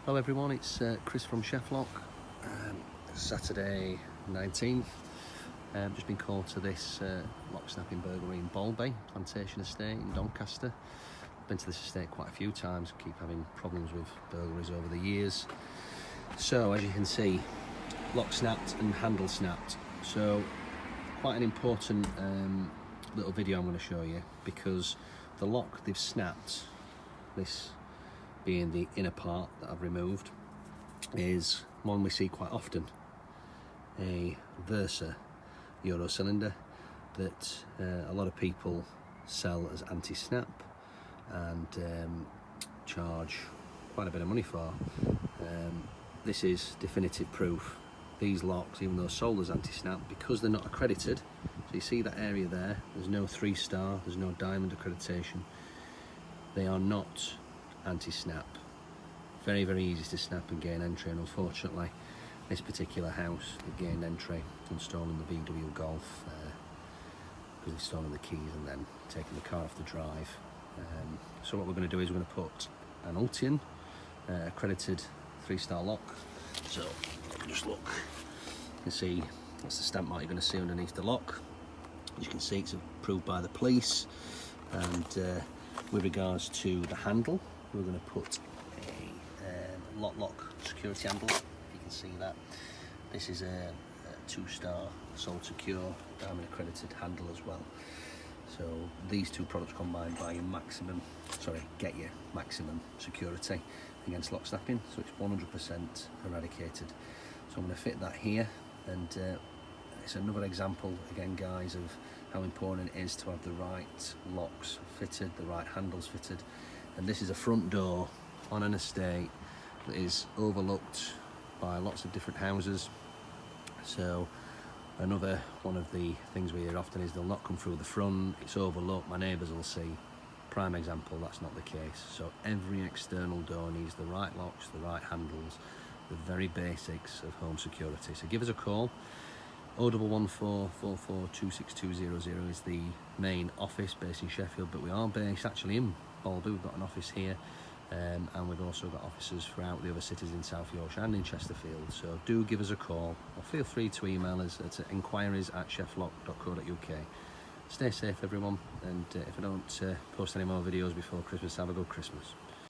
Hello everyone, it's Chris from SheffLOCK. Saturday 19th. Just been called to this locksnapping burglary in Barnsley plantation estate in Doncaster. Been to this estate quite a few times, keep having problems with burglaries over the years. So as you can see, lock snapped and handle snapped. So quite an important little video I'm going to show you, because the lock they've snapped, this being the inner part that I've removed, is one we see quite often, a Versa Euro cylinder that a lot of people sell as anti-snap and charge quite a bit of money for. This is definitive proof. These locks, even though sold as anti-snap, because they're not accredited, so you see that area there, there's no 3-star, there's no diamond accreditation, they are not anti-snap. Very, very easy to snap and gain entry, and unfortunately this particular house, they gained entry installing the VW Golf because they've stolen the keys and then taken the car off the drive. So what we're going to do is we're going to put an Ultian accredited 3-star lock. So just look, you can see that's the stamp mark you're going to see underneath the lock. As you can see, it's approved by the police. And with regards to the handle, we're going to put a lock security handle. You can see that this is a 2-star sold secure diamond accredited handle as well. So these two products combined buy you get you maximum security against lock snapping. So it's 100% eradicated. So I'm going to fit that here, and it's another example again, guys, of how important it is to have the right locks fitted, the right handles fitted. And this is a front door on an estate that is overlooked by lots of different houses. So another one of the things we hear often is they'll not come through the front, it's overlooked, my neighbours will see. Prime example, that's not the case. So every external door needs the right locks, the right handles, the very basics of home security. So give us a call. 011 44 26200 is the main office based in Sheffield, but we are based actually in Barnsley. We've got an office here, and we've also got offices throughout the other cities in South Yorkshire and in Chesterfield. So do give us a call, or feel free to email us at inquiries@shefflock.co.uk. Stay safe everyone, and if I don't post any more videos before Christmas, have a good Christmas.